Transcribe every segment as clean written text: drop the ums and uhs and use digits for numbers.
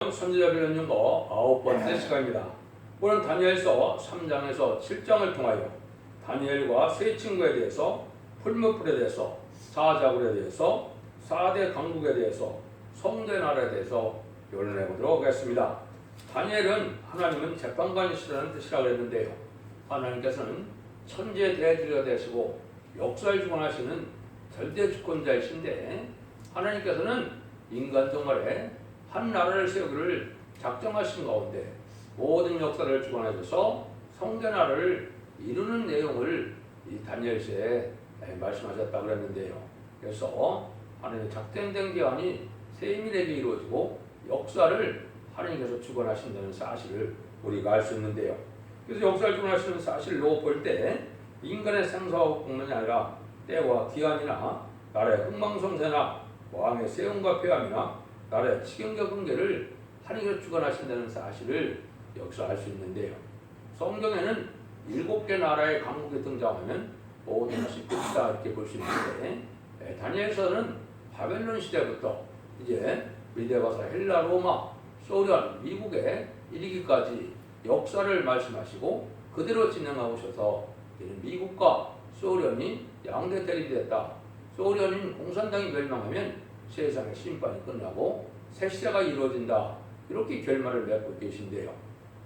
선지자별연연거 9번째 시간입니다. 오늘은 다니엘서 3장에서 7장을 통하여 다니엘과 세 친구에 대해서, 풀무불에 대해서, 사자굴에 대해서, 4대 강국에 대해서, 성대 나라에 대해서 논론해 보도록 하겠습니다. 다니엘은 하나님은 재판관이시라는 뜻이라고 했는데요. 하나님께서는 천지의 대주가 되시고 역사를 주관하시는 절대 주권자이신데, 하나님께서는 인간 생활에 한 나라를 세우기를 작정하신 가운데 모든 역사를 주관하셔서 성전나라를 이루는 내용을 이 다니엘서에 말씀하셨다고 그랬는데요. 그래서 하나님의 작정된 기한이 세밀하게 이루어지고 역사를 하나님께서 주관하신다는 사실을 우리가 알 수 있는데요. 그래서 역사를 주관하시는 사실로 볼 때 인간의 생사와 공론이 아니라 때와 기한이나 나라의 흥망성쇠나 왕의 세움과 폐함이나 나라의 치경과 근계를 하나님께서 주관하신다는 사실을 여기서 알 수 있는데요. 성경에는 7개 나라의 강국이 등장하면 모든 것이 끝이다 이렇게 볼 수 있는데, 다니엘서는 바벨론 시대부터 이제 미대바사, 헬라, 로마, 소련, 미국에 이르기까지 역사를 말씀하시고 그대로 진행하고 오셔서 미국과 소련이 양대 대립이 됐다. 소련인 공산당이 멸망하면 세상의 심판이 끝나고 새 시대가 이루어진다. 이렇게 결말을 맺고 계신데요.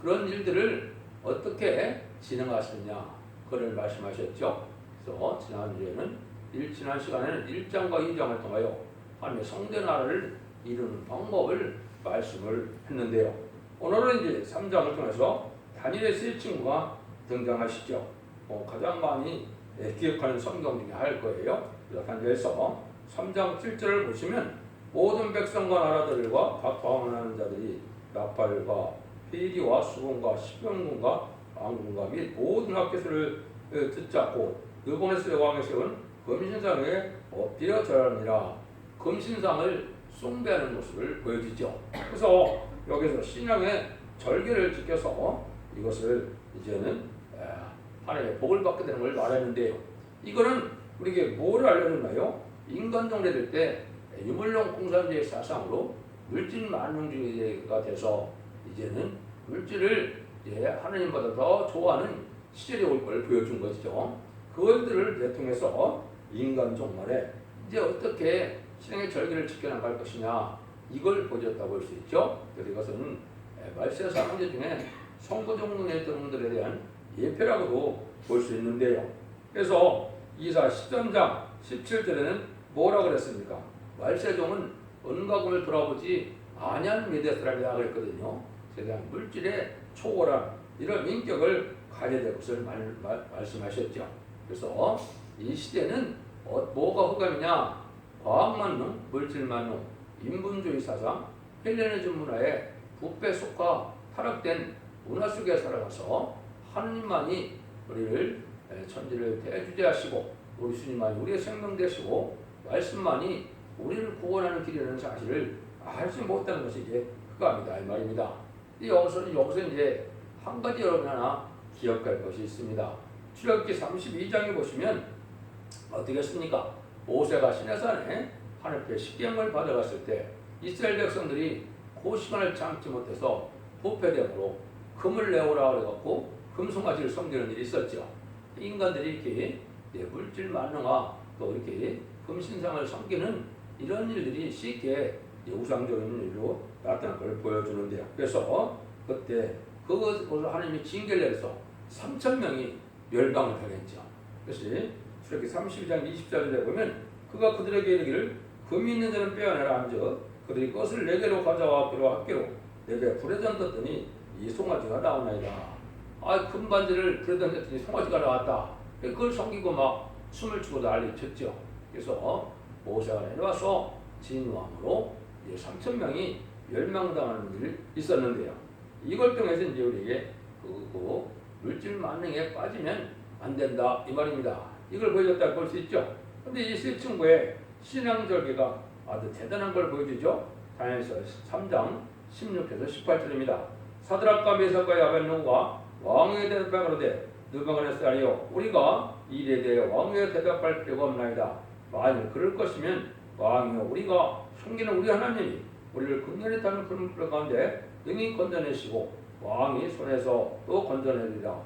그런 일들을 어떻게 진행하시느냐 그걸 말씀하셨죠. 그래서 지난 시간에는 1장과 2장을 통하여 하나님의 성대나라를 이루는 방법을 말씀을 했는데요. 오늘은 이제 3장을 통해서 다니엘의 세 친구가 등장하시죠. 가장 많이 기억하는 성경 중에 할 거예요. 그래서 다니엘서 3장 7절을 보시면 모든 백성과 나라들과 각 방언하는 자들이 나팔과 피리와 수금과 십병군과 왕군과 및 모든 학교수를 듣잡고 느부갓네살 왕에 세운 금신상에 엎드려 절하니라. 금신상을 숭배하는 모습을 보여주죠. 그래서 여기서 신앙의 절개를 지켜서 이것을 이제는 하나님의 복을 받게 되는 걸 말하는데요. 이거는 우리에게 뭘 알려줬나요? 인간 정례될 때 유물론 공산주의 사상으로 물질 만능주의가 돼서 이제는 물질을 하나님보다 더 좋아하는 시절이 올 걸 보여준 것이죠. 그것들을 통해서 인간 종말에 이제 어떻게 신앙의 절기를 지켜나갈 것이냐 이걸 보여줬다고 볼 수 있죠. 그래서 이것은 말세사 문제 중에 성도종문의 등들에 대한 예표라고도 볼 수 있는데요. 그래서 이사 13장 17절에는 뭐라고 그랬습니까? 말세종은 은과금을 돌아보지 아니하는 미대 사람이다 그랬거든요. 세상 물질의 초월한 이런 인격을 가져야 될 것을 말씀하셨죠. 그래서 이 시대는 뭐가 흑암이냐? 과학만능, 물질만능, 인본주의 사상, 헬레니즘 문화에 부패 속하 타락된 문화 속에 살아가서 하느님만이 우리를 천지를 대주제하시고 우리 주님만이 우리의 생명 되시고 말씀만이 우리를 구원하는 길이라는 사실을 알지 못하는 것이 이제 흑암이다 이 말입니다. 여기서 이제 한 가지 여러분 하나 기억할 것이 있습니다. 출애굽기 32장에 보시면 어떻게 했습니까? 모세가 시내산에 하나님께 십계명을 받아갔을 때 이스라엘 백성들이 그 시간을 참지 못해서 부패됨으로 금을 내오라 그래갖고 금송아지를 섬기는 일이 있었죠. 인간들이 이렇게 물질 만능화 또 이렇게 금신상을 섬기는 이런 일들이 쉽게 우상적인 일로 나타난 걸 보여주는데요. 그래서 그때 그것을 하나님이 징계를 내려서 3,000명이 멸망을 당했죠. 그래서 출애굽기 32장 24절에 보면 그가 그들에게 이르기를 금이 있는 자는 빼어내라 한즉 그들이 것을 내게로 가져와 학교로 내게 불에 던졌더니 이 송아지가 나오나이다. 금반지를 불에 던졌더니 송아지가 나왔다. 그걸 섬기고 막 춤을 추고 난리 쳤죠. 그래서 모세가 내려와서 진노함으로 3,000명이 멸망당하는 일이 있었는데요. 이걸 통해서 이제 우리에게 그 물질 만능에 빠지면 안 된다 이 말입니다. 이걸 보여줬다고 볼 수 있죠. 근데 이 세 친구의 신앙 절개가 아주 대단한 걸 보여주죠. 다니엘서 3장 16에서 18절입니다. 사드락과 메삭과 아벳느고가 왕에게 대답하되 느부갓네살이여 우리가 이 일에 대해 왕에게 대답할 필요가 없나이다. 만일 그럴 것이면 왕이여 우리가 섬기는 우리 하나님이 우리를 근면히 타는 풀무불 가운데 능히 건져내시고 왕이 손에서 또 건져내리라.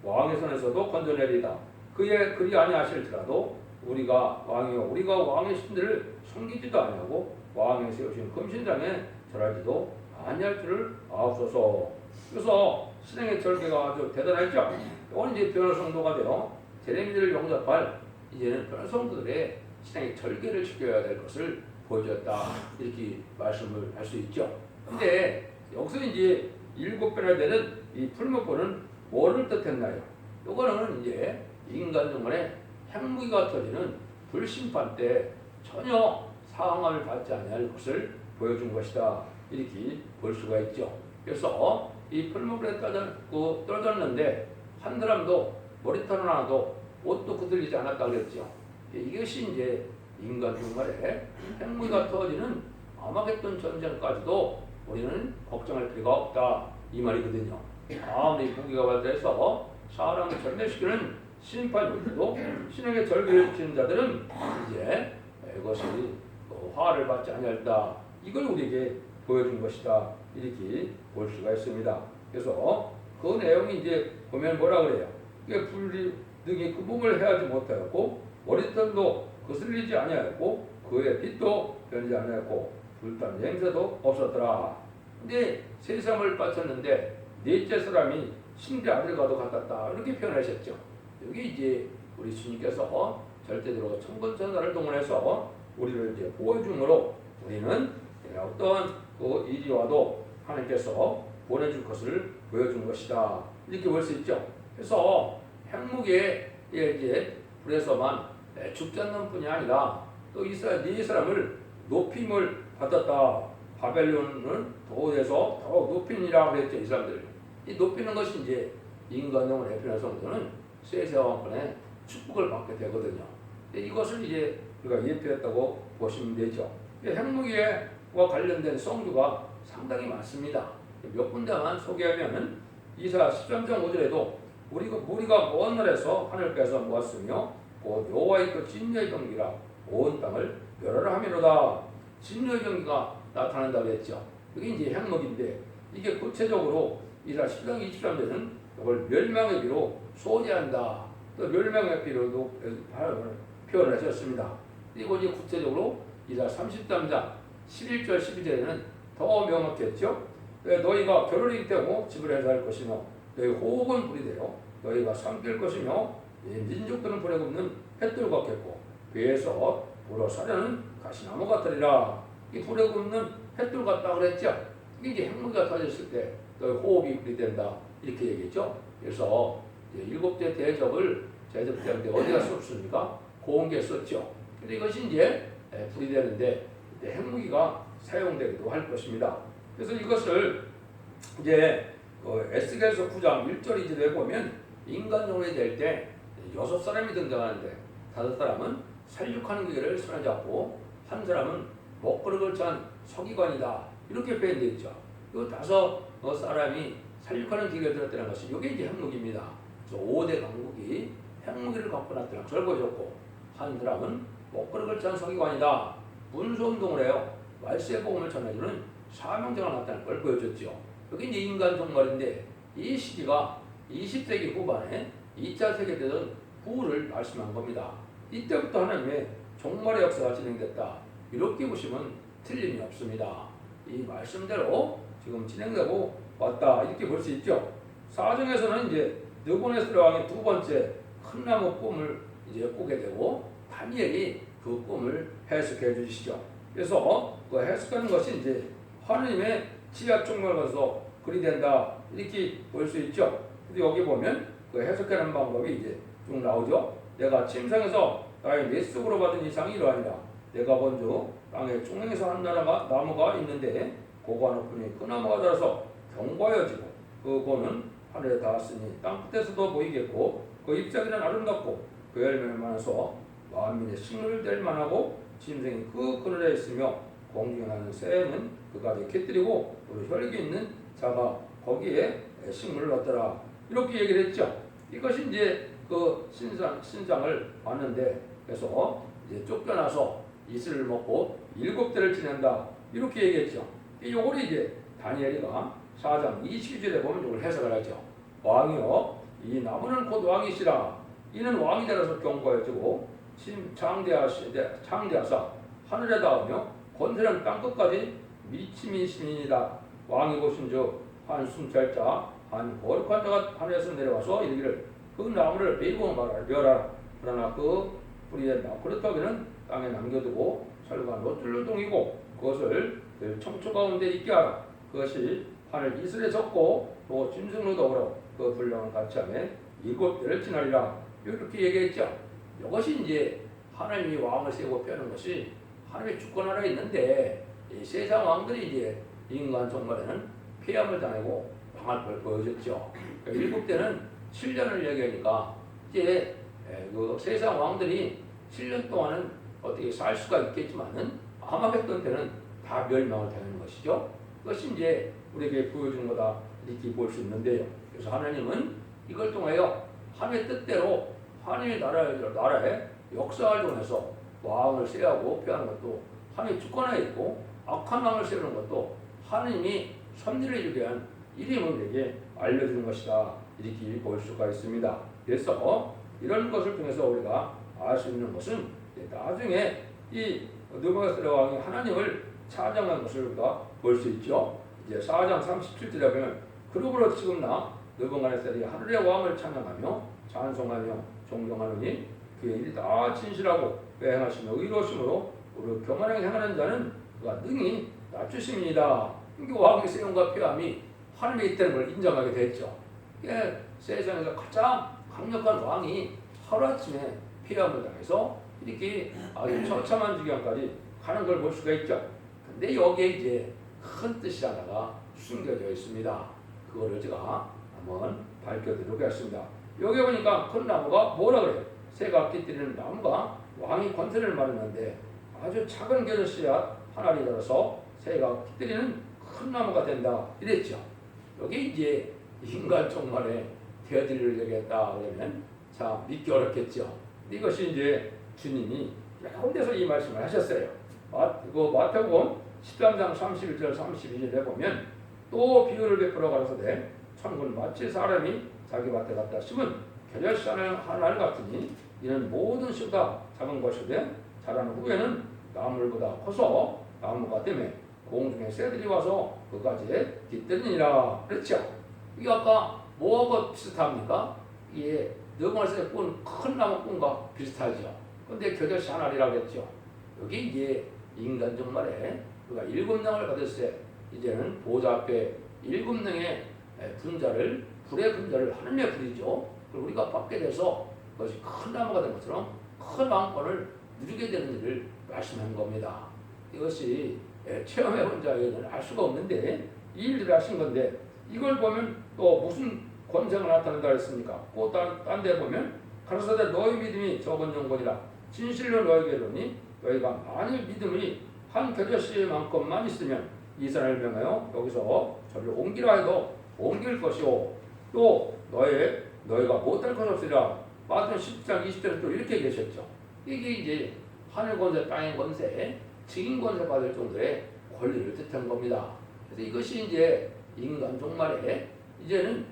왕의 손에서도 건져내리다. 그의 그리 아니하실지라도 우리가 왕이요 우리가 왕의 신들을 섬기지도 아니하고 왕의 세우신 금신장에 절하지도 아니할 줄을 아옵소서. 그래서 신앙의 절개가 아주 대단했죠. 이건 이제 변화성도가 되어 제레미야를 용접할 이제는 변화성도들의 신앙의 절개를 지켜야 될 것을 보여줬다 이렇게 말씀을 할 수 있죠. 근데 여기서 이제 7배나 되는 이 풀무불은 뭐를 뜻했나요? 이거는 이제 인간 중간에 핵무기가 터지는 불심판 때 전혀 상함을 받지 아니할 것을 보여준 것이다 이렇게 볼 수가 있죠. 그래서 이 풀무불에 떨어졌는데 한 사람도 머리털 하나도 옷도 그들리지 않았다 그랬죠. 이것이 이제 인간 중간에 핵무기가 터지는 아마겟돈 전쟁까지도 우리는 걱정할 필요가 없다 이 말이거든요. 아무리 무기가 발달해서 사람을 절멸시키는 심판이 올때도 신에게 절개를 지키는 자들은 이제 이것이 화를 받지 아니할다 이걸 우리에게 보여준 것이다 이렇게 볼 수가 있습니다. 그래서 그 내용이 이제 보면 뭐라 그래요? 이게 불이 등이 그 몸을 해하지 못하였고 머리털도 거슬리지 아니하였고 그의 빛도 변하지 아니하였고 불탄 냄새도 없었더라. 근데 세상을 바쳤는데 넷째 사람이 신의 아들과도 같았다 이렇게 표현하셨죠. 여기 이제 우리 주님께서 절대적으로 천군천사를 동원해서 우리를 이제 보여줌으로 우리는 어떤 그 이리와도 하나님께서 보내줄 것을 보여준 것이다 이렇게 볼 수 있죠. 그래서 핵무기에 이제 불에서만 죽지 않는 뿐이 아니라 또 이스라엘 네 사람을 높임을 받았다. 바벨론을 도에서 더 높이니라 그랬죠. 이 사람들. 이 높이는 것이 이제 인간용을 대표하는 성도는 세세 왕권의 축복을 받게 되거든요. 이것을 이제 우리가 예표했다고 보시면 되죠. 핵무기와 관련된 성주가 상당히 많습니다. 몇 군데만 소개하면은 이사 13장 5절에도 우리가 먼 날에서 하늘께서 모았으며 곧 여호와의 그 진노의 경기라 온 땅을 멸하라 하미로다. 진노의 경기가 나타난다고 했죠. 이게 이제 핵무기인데 이게 구체적으로 이사 10장 23절은 이걸 멸망의 비로 소재한다. 또 멸망의 비로도 표현을 하셨습니다. 그리고 이제 구체적으로 이사 33장 11절 12절에는 더 명확했죠. 너희가 겨를이 되고 집을 해서 할 것이며 너희 호흡은 불이 되어 너희가 삼킬 것이며 민족들은 불에 굽는 횃돌 같겠고 배에서 불어 사려는 가시나무 같으리라. 이 불에 굽는 횃돌 같다 그랬죠. 이게 이제 핵무기가 터졌을 때 너희 호흡이 불이 된다 이렇게 얘기했죠. 그래서 이제 7대 대접을 제접할 때 어디가 썼습니까? 고온계에 썼죠. 근데 이것이 이제 불이 되는데 핵무기가 사용되기도 할 것입니다. 그래서 이것을 이제 에스겔서 9장 1절 2절에 보면 인간용이 될 때 6사람이 등장하는데 5사람은 살육하는 기계를 손에 잡고 한 사람은 먹그릇을 찬 서기관이다 이렇게 표현되어 있죠. 이 5사람이 살육하는 기계를 들었다는 것이 이게 이제 핵무기입니다. 그래서 5대 강국이 핵무기를 갖고 나타난 걸 보여줬고 한 사람은 먹그릇을 찬 서기관이다. 문수운동을 해요. 말세의 복음을 전해주는 사명자가 나타난 걸 보여줬죠. 여기 이제 인간 종말인데 이 시기가 20세기 후반에 2차 세계대전 후를 말씀한 겁니다. 이때부터 하나님의 종말의 역사가 진행됐다. 이렇게 보시면 틀림이 없습니다. 이 말씀대로 지금 진행되고 왔다 이렇게 볼 수 있죠. 사정에서는 이제 느부갓네살 왕의 두 번째 큰 나무 꿈을 이제 꾸게 되고 다니엘이 그 꿈을 해석해 주시죠. 그래서 그 해석하는 것이 이제 하나님의 지하 총괄 가서 그리 된다 이렇게 볼 수 있죠. 근데 여기 보면 그 해석하는 방법이 이제 쭉 나오죠. 내가 침상에서 나의 뇌속으로 받은 이상이 이러하니라. 내가 먼저 땅의 중앙에서 한 나무가 있는데 고가 높으니 그 나무가 자라서 견고하여지고 그 고는 하늘에 닿았으니 땅 끝에서도 보이겠고 그 잎사귀는 아름답고 그 열매는 많아서 만민의 식물을 될 만하고 짐승이 그 그늘에 있으며 공중에 나는 새는 그 가지에 깃들이고 또 혈기 있는 자가 거기에 식물을 얻더라 이렇게 얘기를 했죠. 이것이 이제 그 신상을 봤는데 그래서 이제 쫓겨나서 이슬을 먹고 7대를 지낸다 이렇게 얘기했죠. 요거를 이제 다니엘이가 4장 22절에 보면 이걸 해석을 하죠. 왕이여 이 나무는 곧 왕이시라. 이는 왕이 되라서 경고하여주고 창대하사 하늘에 닿으며 권세는 땅끝까지 미치미시니라. 왕이 보신즉 한 순찰자 한 거룩한 자가 하늘에서 내려와서 이르기를 그 나무를 베고 말하라. 그러나 그 뿌리에 나그릇하기는 땅에 남겨두고 철과 노줄로 동이고 그것을 청초 가운데 있게 하라. 그것이 하늘 이슬에 젖고 또 짐승으로 더불어 그 분량을 같이 하며 7대를 지나리라. 이렇게 얘기했죠. 이것이 이제 하나님이 왕을 세우고 펴는 것이 하나님의 주권하에 있는데 이 세상 왕들이 이제 인간 종말에는 폐함을 당하고 망할 걸 보여줬죠. 그러니까 7대는 7년을 얘기하니까 이제 그 세상 왕들이 7년 동안은 어떻게 살 수가 있겠지만은 아마겟돈 때는 다 멸망을 당하는 것이죠. 그것이 이제 우리에게 보여주는 거다 이렇게 볼 수 있는데요. 그래서 하나님은 이걸 통하여 하나님의 뜻대로 하나님의 나라에 역사를 통해서 왕을 세우고 폐하는 것도 하나님의 주권하에 있고 악한 왕을 세우는 것도 하나님이 섭리를 이루게 한 이름을 우리에게 알려주는 것이다 이렇게 볼 수가 있습니다. 그래서 이런 것을 통해서 우리가 알 수 있는 것은 나중에 이 느부갓네살 왕이 하나님을 찬양한 것을 우리가 볼 수 있죠. 이제 4장 37절에 보면 그러므로 지금 나 느부갓네살이 하늘의 왕을 찬양하며 찬송하며 존경하노니 그의 일이 다 진실하고 배행하시며 의로우심으로 우리 교만하게 행하는 자는 그가 능히 낮추심이니이다. 이게 왕의 세움과 폐함이 하나님에 있다는 걸 인정하게 됐죠. 세상에서 가장 강력한 왕이 하루아침에 폐함을 당해서 이렇게 아주 처참한 지경까지 가는 걸 볼 수가 있죠. 근데 여기에 이제 큰 뜻이 하나가 숨겨져 있습니다. 그거를 제가 한번 밝혀드리도록 하겠습니다. 여기 보니까 큰 나무가 뭐라 그래요? 새가 깃들이는 나무가 왕의 권세를 말하는데 아주 작은 겨자씨앗 하나를 들어서 새가 깃들이는 큰 나무가 된다 이랬죠. 여기 이제 인간 종말에 되어드리를 얘기했다 그러면 참 믿기 어렵겠죠. 이것이 이제 주님이 여러 군데서 이 말씀을 하셨어요. 마태복음 13장 31절 32절에 보면 또 비유를 베풀어 가라사대 천군 마치 사람이 자기 밭에 갖다 심은 겨자씨 하나 같으니 이는 모든 씨가 작은 것이되 자라는 후에는 나물보다 커서 나무가 되매 공중에 새들이 와서 그 가지에 깃들이니라 그랬죠. 이게 아까 뭐하고 비슷합니까? 이게 느부갓네살의 큰 나무 꾼과 비슷하죠. 근데 겨자씨 하나리라고 했죠. 여기 이제 인간 종말에 우리가 7명을 받을 때 이제는 보좌 앞에 7명의 불의 분자를 하나님의 불이죠. 그리고 우리가 받게 돼서 그것이 큰 나무가 된 것처럼 큰 왕권을 누리게 되는 일을 말씀한 겁니다. 이것이 체험해본 자에게는 알 수가 없는데 이 일들을 하신 건데 이걸 보면 또 무슨 권세가 나타난다 했습니까? 또 딴 데 보면 가라사대 너희 믿음이 적은 영혼이라 진실로 너에게 이르노니 너희가 만일 믿음이 한 겨자씨만큼만 있으면 이스라엘 명하여 여기서 저를 옮기라 해도 옮길 것이오 또 너희가 못할 것 없으리라. 마태복음 10장 20절에 또 이렇게 계셨죠. 이게 이제 하늘 권세 땅의 권세 증인 권세 받을 정도의 권리를 뜻한 겁니다. 그래서 이것이 이제 인간 종말에 이제는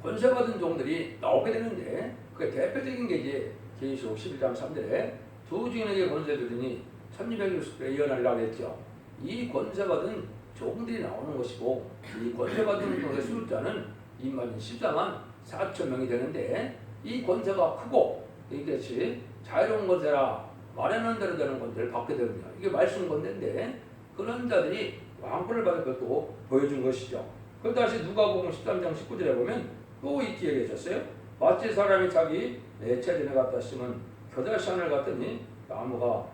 권세 받은 종들이 나오게 되는데 그 대표적인 게 이제 계시록 11장 3절에 두 증인에게 권세 주더니 1260배 이어나리라고 했죠. 이 권세 받은 종들이 나오는 것이고 이 권세 받은 종의 숫자는 14만 4천 명이 되는데 이 권세가 크고 이것이 자유로운 권세라 말하는 대로 되는 권세를 받게 되거든요. 이게 말씀 권세인데 그런 자들이 왕권을 받을 것도 보여준 것이죠. 그걸 다시 누가복음 13장 19절에 보면 또 이렇게 얘기하셨어요. 마치 사람이 자기 체전에 갖다 심은 겨자씨 하늘 같더니 나무가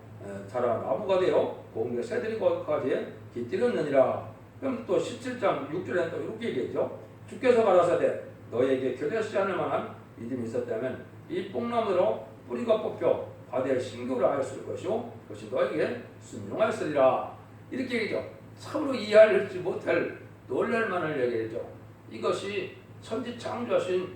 자라 나무가 되어 공중에 새들이 거기까지 깃들였느니라. 그럼 또 17장 6절에는 또 이렇게 얘기했죠. 주께서 가라사대 너에게 겨자씨 하늘 만한 믿음이 있었다면 이 뽕나무로 뿌리가 뽑혀 바다에 신교를 하였을 것이요 그것이 너에게 순종하였으리라. 이렇게 얘기죠. 참으로 이해하지 못할 놀랄만한 얘기죠. 이것이 천지 창조하신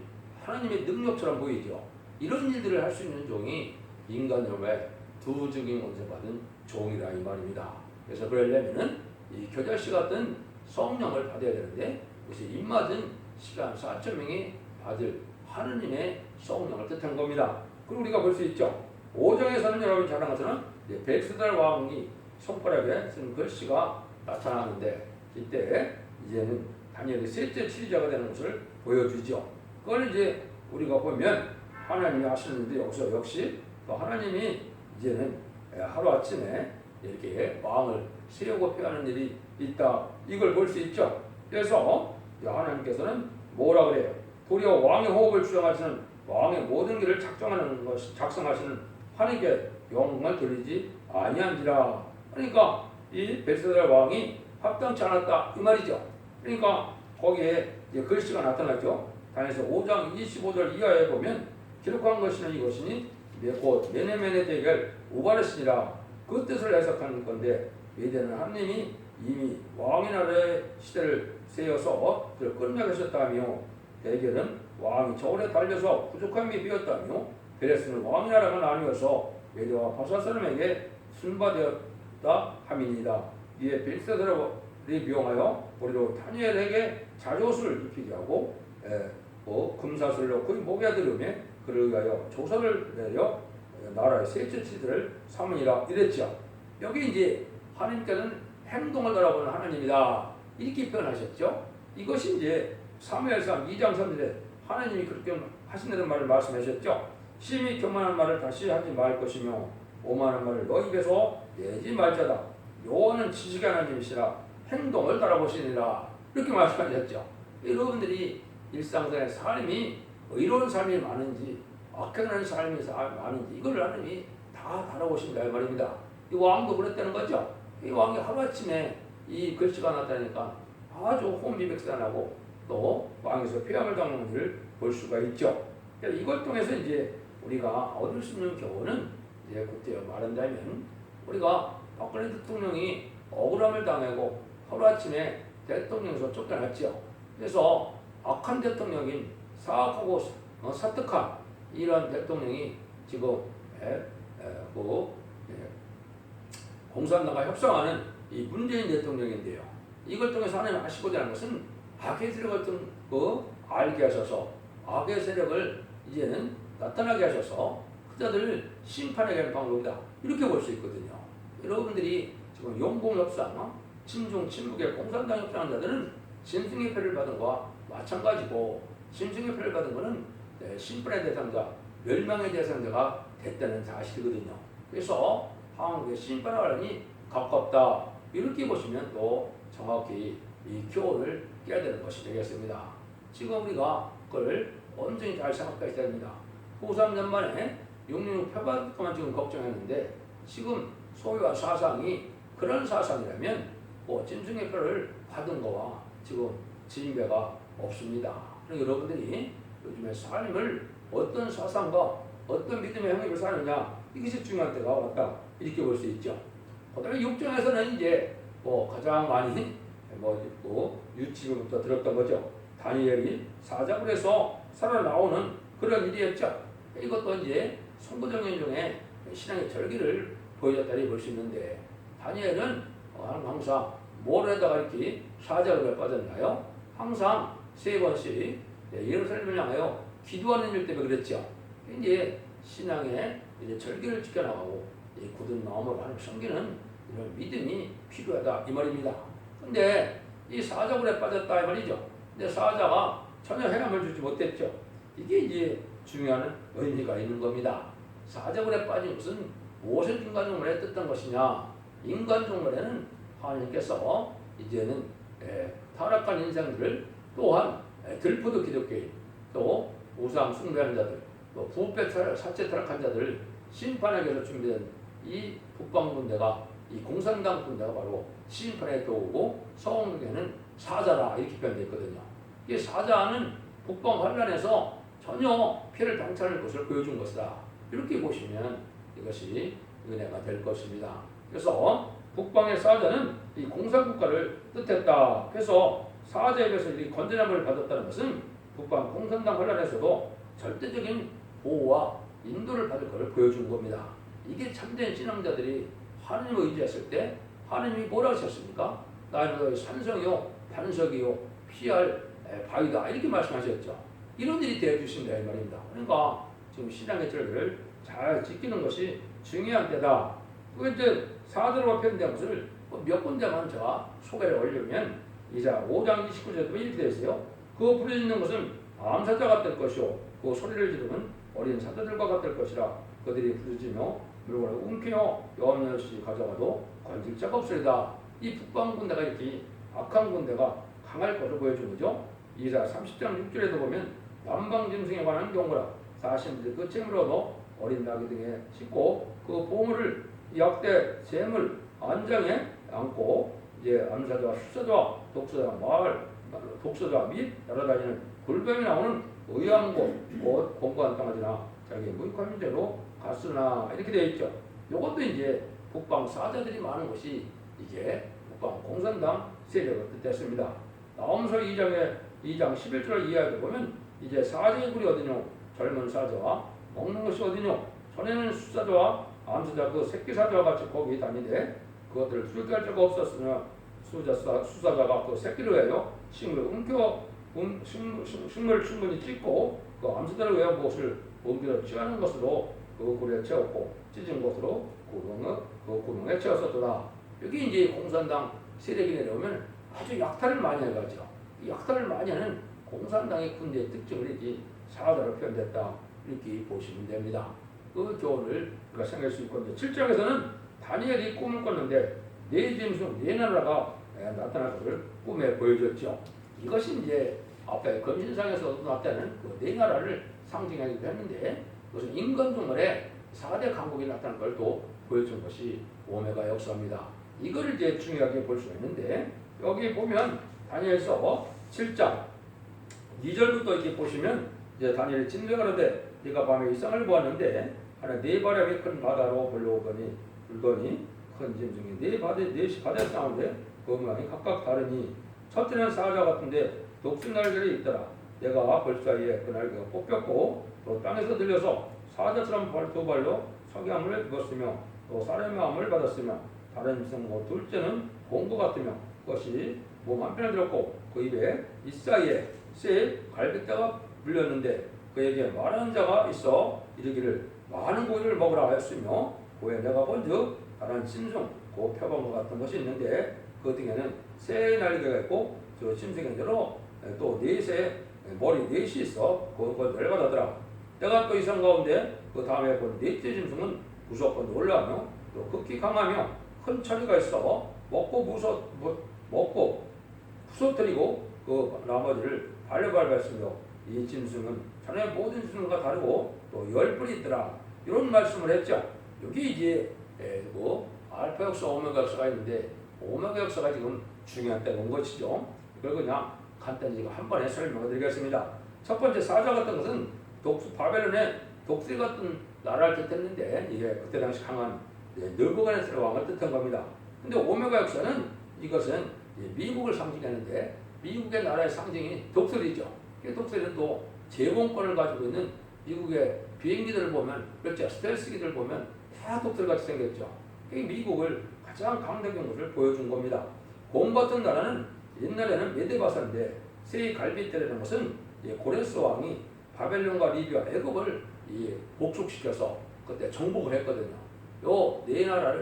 하나님의 능력처럼 보이죠. 이런 일들을 할 수 있는 종이 인간으로의 두 증인 권세 받은 종이라 이 말입니다. 그래서 그러려면은 이 교자씨 같은 성령을 받아야 되는데 그것이 입맞은 14,000명이 받을 하느님의 성령을 뜻한 겁니다. 그리고 우리가 볼 수 있죠. 5장에서는 여러분이 잘 아는 것처럼 벨스달 왕이 손가락에 쓴 글씨가 나타나는데 이때 이제는 다니엘이 셋째 치리자가 되는 것을 보여주죠. 그걸 이제 우리가 보면 하나님이 하시는데 여기서 역시 또 하나님이 이제는 하루아침에 이렇게 왕을 세우고 폐하는 일이 있다. 이걸 볼 수 있죠. 그래서 하나님께서는 뭐라 그래요? 도리어 왕의 호흡을 주장하시는 왕의 모든 길을 작성하시는 하나님께 영광을 돌리지 아니한지라. 그러니까 이 벨사살 왕이 합당치 않았다 이 말이죠. 그러니까 거기에 이제 글씨가 나타났죠. 다니엘서 5장 25절 이하에 보면 기록한 것이는 이것이니 곧 메네메네 대결 우바르시니라 그 뜻을 해석하는 건데 메대는 하나님이 이미 왕의 나라의 시대를 세워서 그를 끝내게 하셨다며 대결은 왕이 저울에 달려서 부족함이 비었다며 베레스는 왕의 나라가 나뉘어서 메대와 바사 사람에게 순바되었다 함이니라. 이에 벨사살이 미용하여 우리로 다니엘에게 자조옷을 입히게 하고 금사슬을 넣고 목에 들으며 그를 위하여 조서를 내려 나라의 셋째 치들을 삼으니라 이랬죠. 여기 이제 하나님께서는 행동을 바라보는 하나님이다 이렇게 표현하셨죠. 이것이 이제 사무엘상 2장 3절에 하나님이 그렇게 하신다는 말을 말씀하셨죠. 심히 교만한 말을 다시 하지 말 것이며 오만한 말을 너 입에서 내지 말자다. 여호와는 지식의 하나님이시라 행동을 바라보시니라 이렇게 말씀하셨죠. 여러분들이 일상생활의 삶이 의로운 삶이 많은지 악행하는 삶이 많은지 이걸 하나님이 다 바라보신다 이 말입니다. 이 왕도 그랬다는 거죠. 이 왕이 하루아침에 이 글씨가 나타나니까 아주 혼미백산하고 또 왕에서 폐함을 당하는 일을 볼 수가 있죠. 이걸 통해서 이제 우리가 얻을 수 있는 교훈은 이제 그때 말한다면 우리가 박근혜 대통령이 억울함을 당하고 하루아침에 대통령에서 쫓겨났죠. 그래서 악한 대통령인 사악하고 사특한 이런 대통령이 지금 공산당과 협상하는 이 문재인 대통령인데요. 이걸 통해서 하나님 하시고자 하는 것은 악의 세력을 알게 하셔서 악의 세력을 이제는 나타나게 하셔서 그자들을 심판하게 하는 방법이다. 이렇게 볼 수 있거든요. 여러분들이 지금 용공협상, 친중, 친북의 공산당 협상한 자들은 짐승의 표를 받은 것과 마찬가지고 짐승의 표를 받은 것은 심판의 대상자, 멸망의 대상자가 됐다는 사실이거든요. 그래서 한국의 심판하라니 가깝다. 이렇게 보시면 또 정확히 이 교훈을 깨야 되는 것이 되겠습니다. 지금 우리가 그걸 온전히 잘 생각해야 됩니다. 후3년 만에 6.16 표받을 것만 지금 걱정했는데 지금 소위와 사상이 그런 사상이라면 짐승의 표를 받은 거와 지금 진배가 없습니다. 여러분들이 요즘에 삶을 어떤 사상과 어떤 믿음의 형입을 사느냐 이것이 중요한 때가 왔다 이렇게 볼 수 있죠. 그다음에 6장에서는 이제 가장 많이 유치부터 들었던 거죠. 다니엘이 사자굴 에서 살아나오는 그런 일이었죠. 이것도 이제 선구정연 중에 신앙의 절기를 보여줬다니 볼 수 있는데 다니엘은 항상 뭐에다가 이렇게 사자굴에 빠졌나요? 항상 3번씩 예루살렘을 향하여 기도하는 일 때문에 그랬죠. 이제 신앙의 이제 절기를 지켜나가고 굳은 마음으로 하는 섬기는 이런 믿음이 필요하다 이 말입니다. 근데 이 사자굴에 빠졌다 이 말이죠. 근데 사자가 전혀 해감을 주지 못했죠. 이게 이제 중요한 의미가 있는 겁니다. 사자굴에 빠진 것은 무엇을 인간종말에 뜻한 것이냐? 인간종말에는 하나님께서 이제는 타락한 인생들을 또한 들포도 기독교인 또 우상 숭배하는 자들 또 부패 사체 타락한 자들을 심판하기 위해서 준비된 이 북방군대가 이 공산당 군대가 바로 심판에 들어오고 서원국에는 사자라 이렇게 표현되어 있거든요. 이 사자는 북방 환란에서 전혀 피해를 당치 않을 것을 보여준 것이다. 이렇게 보시면 이것이 은혜가 될 것입니다. 그래서 북방의 사자는 이 공산국가를 뜻했다. 그래서 사자에 비해서 이 건전함을 받았다는 것은 북방 공산당 환란에서도 절대적인 보호와 인도를 받을 것을 보여준 겁니다. 이게 참된 신앙자들이 하나님을 의지했을 때 하느님이 뭐라고 하셨습니까? 나는 너의 산성이요 반석이요 피할 바위다 이렇게 말씀하셨죠. 이런 일이 되어주신다 이 말입니다. 그러니까 지금 신앙의 절기를 잘 지키는 것이 중요한 때다. 그 이제 사도로 표현된 것을 몇 군데만 제가 소개를 올리면 이자 5장 29절도 이렇게 되어 있어요. 그 부르짖는 것은 암사자 같을 것이요 그 소리를 지르는 어린 사자들과 같을 것이라. 그들이 부르짖으며 물건을 움키며 여호와 없이 가져가도 건질 자가 없으리다. 이 북방 군대가 이렇게 악한 군대가 강할 것을 보여주는 거죠. 이사 30장 6절에도 보면 남방 짐승에 관한 경고라. 사신들 그 재물로도 어린 나귀 등에 싣고 그 보물을 약대 재물 안장에 안고 이제 암사자와 숫사자와 독사자와 마을 독사자 및 날아다니는 굴뱀이 나오는 의아한 곳 공고한 땅하지나 자기 무익한 문제로 갔으나 이렇게 되어 있죠. 이것도 이제 북방 사자들이 많은 곳이 이게 북방 공산당 세력을 뜻했습니다. 나홈서 2장 11절 이하에도 보면 이제 사자의 굴이 어디뇨 젊은 사자와 먹는 것이 어디뇨 전에는 숫사자와 암사자 그 새끼 사자와 같이 거기 다니되 그것들을 출교할 자가 없었으나 수사자가 그 새끼를 위하여 식물을 식물을 충분히 찢고 그 암사자를 위하여 무엇을 옮기려 취하는 것으로 그 굴에 채웠고 찢은 것으로 그 구멍에 채웠었더라. 여기 이제 공산당 세력이 내려오면 아주 약탈을 많이 해가죠. 이 약탈을 많이 하는 공산당의 군대의 특징을 이제 사자로 표현됐다 이렇게 보시면 됩니다. 그 교훈을 우리가 생각할 수 있고 7장에서는 다니엘이 꿈을 꿨는데 네 짐승 네 나라가 나타날 것을 꿈에 보여줬죠. 이것이 이제 앞에 금신상에서 나타나는 그 네 나라를 상징하기도 했는데 그것은 인간 동물의 4대 강국이 나타난 걸 또 보여준 것이 오메가 역사입니다. 이걸 이제 중요하게 볼 수가 있는데 여기 보면 다니엘서 7장 2절부터 이렇게 보시면 이제 다니엘이 진노하는데 네가 밤에 이상을 보았는데 하나 네 바람이 큰 바다로 불러오더니 불더니 큰 짐승이 네 바다에 싸우는데 그 모양이 각각 다르니 첫째는 사자 같은데 독수 날개가 있더라. 내가 벌사이에 그 날개가 뽑혔고 또 땅에서 들려서 사자처럼 두 발로 석양을 입었으며 또 사람의 마음을 받았으며 다른 짐승 둘째는 공고 같으며 그것이 몸 한편에 들었고 그 입에 이사이에 새 갈빗대가 물렸는데 그에게 말하는 자가 있어 이르기를 많은 고기를 먹으라 하였으며 그에 내가 본즉 다른 짐승 그 표범과 같은 것이 있는데 그 등에는 새 날개가 있고 저 짐승에대로 또 넷의 머리 넷이 있어 그걸 열받아더라. 내가 또 이상 가운데 그 다음에 본 넷째 짐승은 무섭고 놀라며 또 극히 강하며 큰 처리가 있어 먹고 부서뜨리고 그 나머지를 발려밟았으며 이 짐승은 전에 모든 짐승과 다르고 또 열뿔이 있더라. 이런 말씀을 했죠. 여기 이제 뭐 알파 역사, 오메가 역사가 있는데 오메가 역사가 지금 중요한 때가 온 것이죠. 이걸 그냥 간단히 한 번에 설명해 드리겠습니다. 첫 번째 사자 같은 것은 바벨론의 독수리 같은 나라를 뜻했는데 이게 그때 당시 강한 느부갓네살 왕을 뜻한 겁니다. 근데 오메가 역사는 이것은 미국을 상징하는데 미국의 나라의 상징이 독수리죠. 독수리는 또 제공권을 가지고 있는 미국의 비행기들을 보면 몇째 스텔스기들 보면 다 독수리같이 생겼죠. 미국을 가장 강력한 것을 보여준 겁니다. 곰 같은 나라는 옛날에는 메데바사인데 새 갈빗대라는 것은 고레스 왕이 바벨론과 리비아, 애굽을 복속시켜서 그때 정복을 했거든요. 요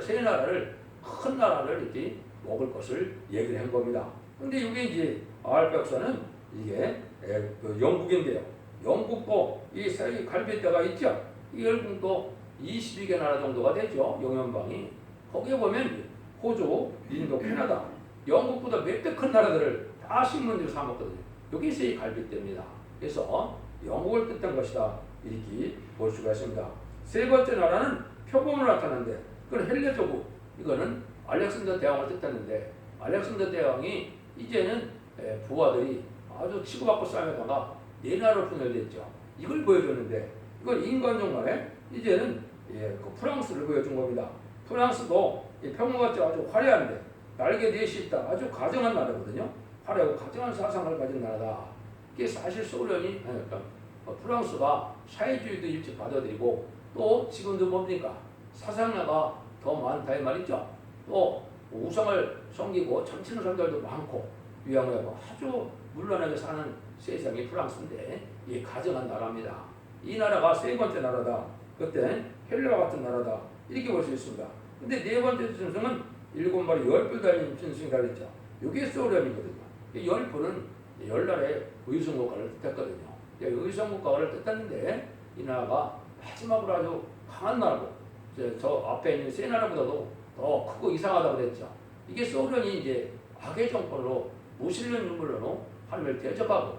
세 나라를 큰 나라를 이렇게 먹을 것을 얘기를 한 겁니다. 근데 이게 이제 알파 역사는 이게 영국인데요. 영국도 이 새 갈빗대가 있죠. 이 영국도 22개 나라 정도가 되죠. 영연방이. 거기에 보면 호주, 인도, 캐나다, 영국보다 몇 배 큰 나라들을 다 식민지로 삼았거든요. 여기 새 갈빗대입니다. 그래서 영국을 뜻한 것이다. 이렇게 볼 수가 있습니다. 세 번째 나라는 표범으로 나타나는데 그건 헬레조국. 이거는 알렉산더 대왕을 뜻하는데 알렉산더 대왕이 이제는 부하들이 아주 치고받고 싸우다가 네 나라로 분열됐죠. 이걸 보여줬는데 이건 인간종말에 이제는 그 프랑스를 보여준 겁니다. 프랑스도 평화같이 아주 화려한데 날개 넷이 있다. 아주 가정한 나라거든요. 화려하고 가정한 사상을 가진 나라다. 이게 사실 소련이 프랑스가 사회주의도 일찍 받아들이고 또 지금도 뭡니까? 사상가가 더 많다 이 말이죠. 또 우상을 섬기고 정치는 사람들도 많고 위험하고 아주 물러나게 사는 세상이 프랑스인데 이 가정한 나라입니다. 이 나라가 세 번째 나라다. 그때 헬라와 같은 나라다. 이렇게 볼 수 있습니다. 근데 네 번째 짐승은 7마리 10뿔 달린 짐승이라 그랬죠. 이게 소련이거든요. 이 10뿔은 열나라의 의성국가를 뜻했거든요. 의성국가를 뜻했는데 이 나라가 마지막으로 아주 강한 나라고 저 앞에 있는 세 나라보다도 더 크고 이상하다고 그랬죠. 이게 소련이 이제 악의 정권으로 무신론 인물로 하나님을 대적하고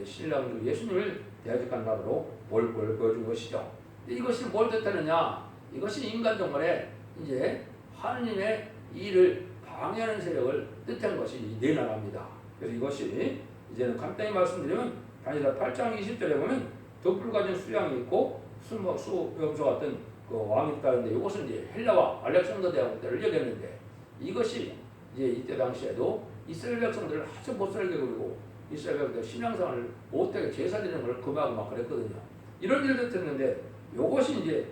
신랑 예수님을 대적한 나라로 몰골 보여준 것이죠. 이것이 뭘 뜻하느냐? 이것이 인간 정권에 이제 하나님의 일을 방해하는 세력을 뜻한 것이 이 네 나라입니다. 그래서 이것이 이제는 간단히 말씀드리면 다니엘 8장 20절에 보면 덕불 가진 수양이 있고 수염소 같은 그 왕이 있다는데 이것은 이제 헬라와 알렉산더 대왕 때를 얘기했는데 이것이 이제 이때 당시에도 이스라엘 백성들을 아주 못 살게 그리고 이스라엘 백성들 신앙생활을 못하게 제사 드리는 걸 금하고 막 그랬거든요. 이런 일도 했는데 이것이 이제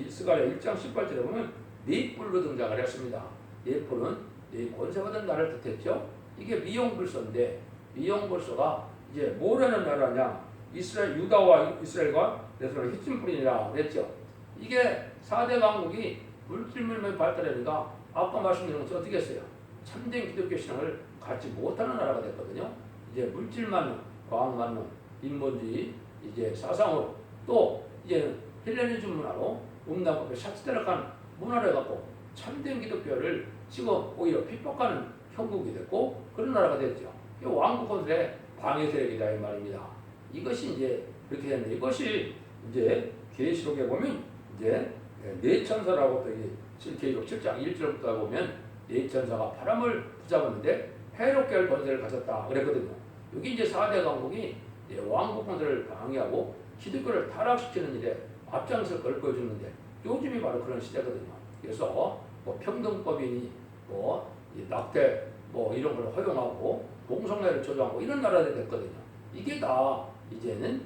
스가랴 1장 18절에 보면 네 뿔로 등장을 했습니다. 네 뿔은 네 권세받은 나라를 뜻했죠. 이게 미용불서인데 미용불서가 이제 뭐라는 나라냐? 이스라엘 유다와 이스라엘과 그래서 히tim불이라 그랬죠. 이게 4대 강국이 물질물만 발달하니까 아까 말씀드린 것처럼 어떻게 했어요? 참된 기독교 신앙을 갖지 못하는 나라가 됐거든요. 이제 물질만 과학만 인본주의 이제 사상으로 또 이제 헬레니즘 문화로 음란법에 샤츠대락한 문화를 갖고 참된 기독교를 지금 오히려 핍박하는 형국이 됐고 그런 나라가 됐죠. 왕국권들의 방해 세력이다 이 말입니다. 이것이 이제 그렇게 됐는데 이것이 이제 계시록에 보면 이제 네 천사라고 또 계시록 7장 1절부터 보면 네 천사가 바람을 붙잡았는데 해롭게 할 권세를 가졌다 그랬거든요. 여기 이제 4대 강국이 왕국권들을 방해하고 기독교를 타락시키는 일에 앞장설 걸 보여주는데 요즘이 바로 그런 시대거든요. 그래서 뭐 평등법이니 뭐 낙태 뭐 이런 걸 허용하고 동성애를 조장하고 이런 나라들이 됐거든요. 이게 다 이제는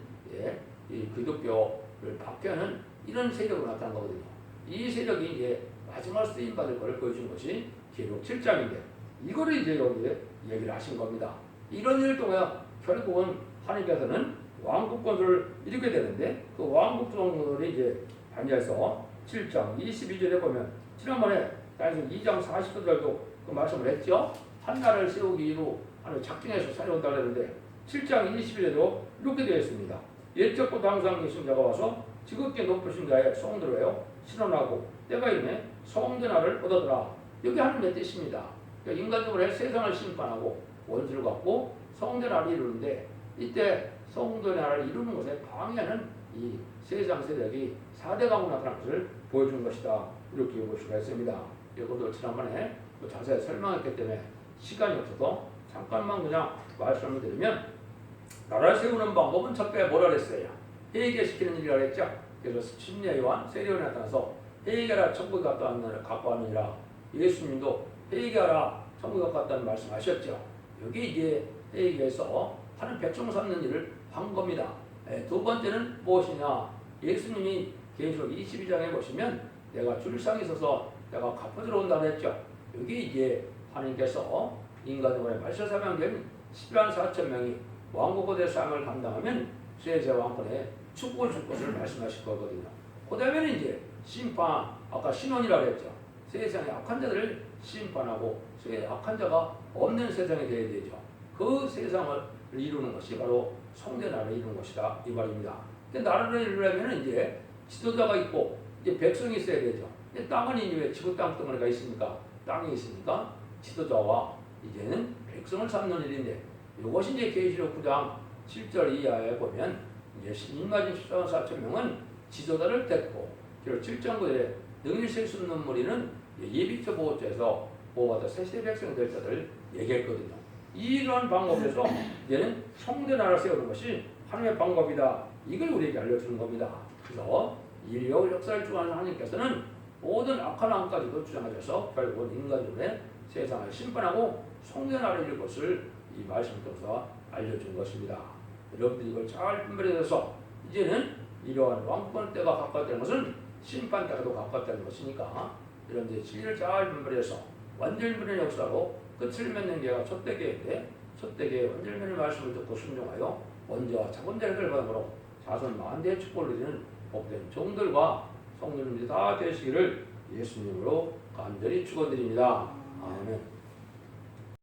이 기독교를 박해하는 이런 세력으로 나타난 거거든요. 이 세력이 이제 마지막 쓰임 받을 걸 보여준 것이 계시록 7장인데 이거를 이제 여기에 얘기를 하신 겁니다. 이런 일을 통해 결국은 하나님께서는 왕국권을 이루게 되는데 그 왕국권들이 이제 다니엘서 7장 22절에 보면 지난번에 다니엘서 2장 40절도 그 말씀을 했죠. 한 나라를 세우기 위로 하나님 작정해서 살려온다 그랬는데 7장 21절에도 이렇게 되어 있습니다. 옛적부 당상 계신 자가 와서 지극히 높으신 자의 성들로요 신원하고 때가 이르매 성대 나라를 얻어더라. 여기 하나님의 뜻입니다. 그러니까 인간적으로 세상을 심판하고 원수를 갖고 성대 나라를 이루는데 이때 성대 나라를 이루는 것에 방해하는 이 세상 세력이 4대 강으로 나타난 것을 보여준 것이다. 이렇게 볼 수가 있습니다. 이것도 지난번에 자세히 설명했기 때문에 시간이 없어서 잠깐만 그냥 말씀을 드리면 나라를 세우는 방법은 첫째 뭐라 그랬어요? 회개시키는 일이라 그랬죠. 그래서 심리요한 세례요한이 나타나서 회개하라 천국에 갖고 왔느니라. 예수님도 회개하라 천국에 갖고 왔다는 말씀하셨죠. 여기 이제 회개해서 하는 백성 삼는 일을 한 겁니다. 두 번째는 무엇이냐? 예수님이 계시록 22장에 보시면 내가 줄상에 있어서 내가 갚아주러 온다 그랬죠. 여기 이제 하나님께서 인간들의 말세사명된 10만 4천 명이 왕국의 삶을 감당하면 세세 왕권에 축복을 줄 것을 말씀하실 거거든요. 그 다음에는 이제 심판, 아까 신원이라고 했죠. 세상의 악한 자들을 심판하고 악한 자가 없는 세상이 되어야 되죠. 그 세상을 이루는 것이 바로 성대 나라를 이루는 것이다 이 말입니다. 근데 나라를 이루려면 이제 지도자가 있고 이제 백성이 있어야 되죠. 땅은 이제 왜 지구 땅 덩어리가 있습니까? 땅이 있으니까 지도자와 이제는 백성을 삼는 일인데 이것이 이제 계시록 9장 7절 이하에 보면 이제 인마진 14만 4천 명은 지도자를 택고 그리고 7장 9절에 능일색 숨는 무리는 예비처 보호자에서 보호받아 세세 백성이 될 자들을 얘기했거든요. 이런 방법에서 이제는 성대 나라를 세우는 것이 하나님의 방법이다. 이걸 우리에게 알려주는 겁니다. 그래서 인류 역사를 주관하는 하나님께서는 모든 악한 왕까지도 주장하셔서 결국은 인간들의 세상을 심판하고 성대 나라를 이룰 것을 이 말씀을 통해서 알려준 것입니다. 여러분들이 이걸 잘 분별해서 이제는 이러한 왕권 때가 가까웠다는 것은 심판 때가도 가까웠다는 것이니까 이런 진리를 잘 분별해서 완전변의 역사로 끝을 맺는 게가 첫대계인데 첫대계의 완전변의 말씀을 듣고 순종하여 원죄와 자본자를 받음으로 자손 만대의 축복을 누리는 복된 종들과 성도님들이 다 되시기를 예수님으로 간절히 축원드립니다. 아멘.